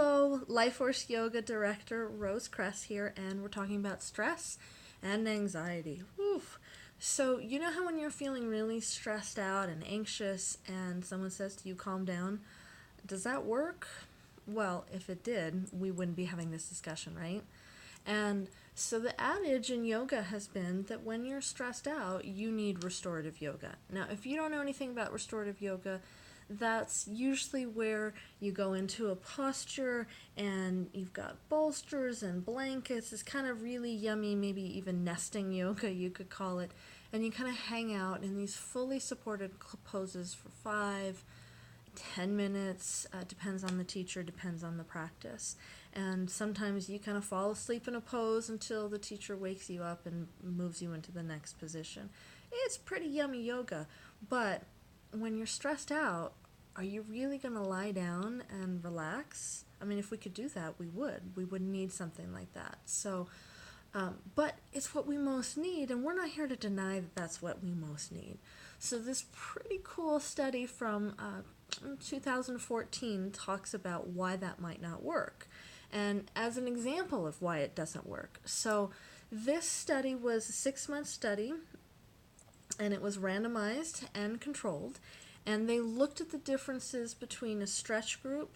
Hello, LifeForce Yoga Director Rose Kress here, and we're talking about stress and anxiety. Oof. So, you know how when you're feeling really stressed out and anxious and someone says to you, calm down? Does that work? Well, if it did, we wouldn't be having this discussion, right? And so the adage in yoga has been that when you're stressed out, you need restorative yoga. Now, if you don't know anything about restorative yoga, that's usually where you go into a posture and you've got bolsters and blankets. It's kind of really yummy, maybe even nesting yoga, you could call it. And you kind of hang out in these fully supported poses for 5-10 minutes, depends on the teacher, depends on the practice. And sometimes you kind of fall asleep in a pose until the teacher wakes you up and moves you into the next position. It's pretty yummy yoga, but when you're stressed out, are you really going to lie down and relax? I mean, if we could do that, we would. We would need something like that. So, but it's what we most need, and we're not here to deny that that's what we most need. So this pretty cool study from 2014 talks about why that might not work, and as an example of why it doesn't work. So this study was a 6-month study, and it was randomized and controlled, and they looked at the differences between a stretch group,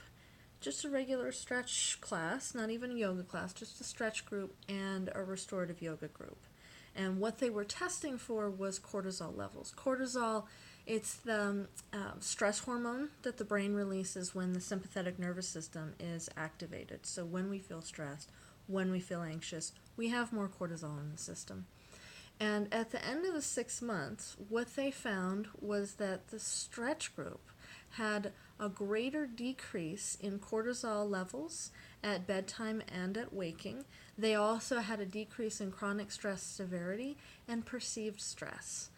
just a regular stretch class, not even a yoga class, just a stretch group, and a restorative yoga group. And what they were testing for was cortisol levels. Cortisol, it's the stress hormone that the brain releases when the sympathetic nervous system is activated. So when we feel stressed, when we feel anxious, we have more cortisol in the system. And at the end of the 6 months, what they found was that the stretch group had a greater decrease in cortisol levels at bedtime and at waking. They also had a decrease in chronic stress severity and perceived stress.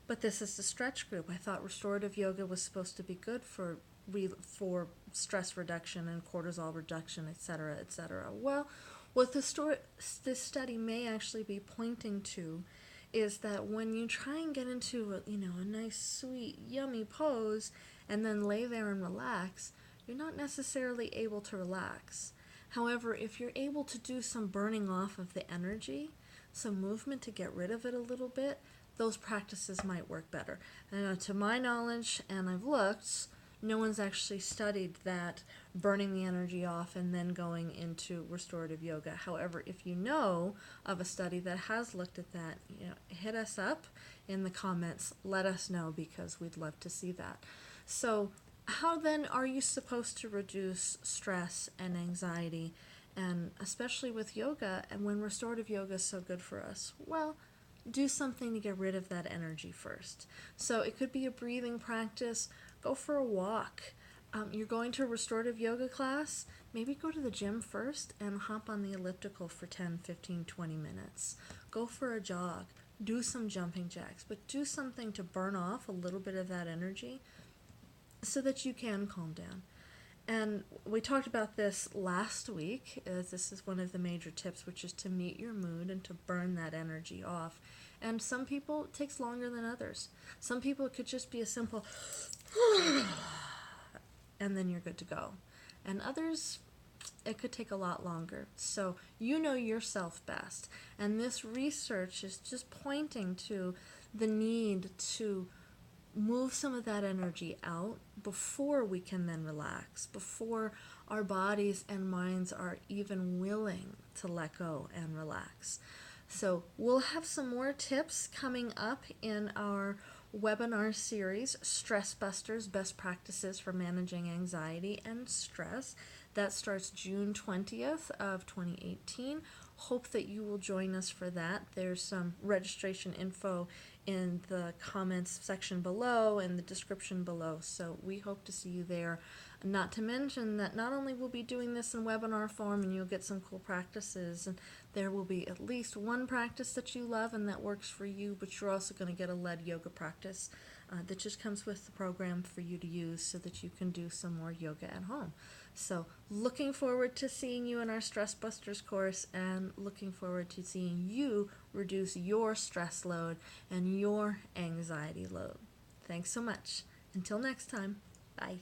But this is the stretch group. I thought restorative yoga was supposed to be good for stress reduction and cortisol reduction, etc., etc. Well, what this study may actually be pointing to is that when you try and get into a nice, sweet, yummy pose and then lay there and relax, you're not necessarily able to relax. However, if you're able to do some burning off of the energy, some movement to get rid of it a little bit, those practices might work better. And to my knowledge, and I've looked, no one's actually studied that burning the energy off and then going into restorative yoga. However, if you know of a study that has looked at that, hit us up in the comments. Let us know, because we'd love to see that. So how then are you supposed to reduce stress and anxiety, and especially with yoga, and when restorative yoga is so good for us? Well, do something to get rid of that energy first. So it could be a breathing practice. Go for a walk. You're going to a restorative yoga class, maybe go to the gym first and hop on the elliptical for 10, 15, 20 minutes. Go for a jog. Do some jumping jacks, but do something to burn off a little bit of that energy so that you can calm down. And we talked about this last week, as this is one of the major tips, which is to meet your mood and to burn that energy off. And some people, it takes longer than others. Some people, it could just be a simple and then you're good to go. And others, it could take a lot longer. So you know yourself best. And this research is just pointing to the need to move some of that energy out before we can then relax, before our bodies and minds are even willing to let go and relax. So we'll have some more tips coming up in our webinar series, Stress Busters, Best Practices for Managing Anxiety and Stress. That starts June 20th of 2018. Hope that you will join us for that. There's some registration info in the comments section below and the description below, so we hope to see you there. Not to mention that not only will be doing this in webinar form and you'll get some cool practices, and there will be at least one practice that you love and that works for you, but you're also going to get a lead yoga practice that just comes with the program for you to use so that you can do some more yoga at home. So looking forward to seeing you in our Stress Busters course, and looking forward to seeing you reduce your stress load and your anxiety load. Thanks so much. Until next time, bye.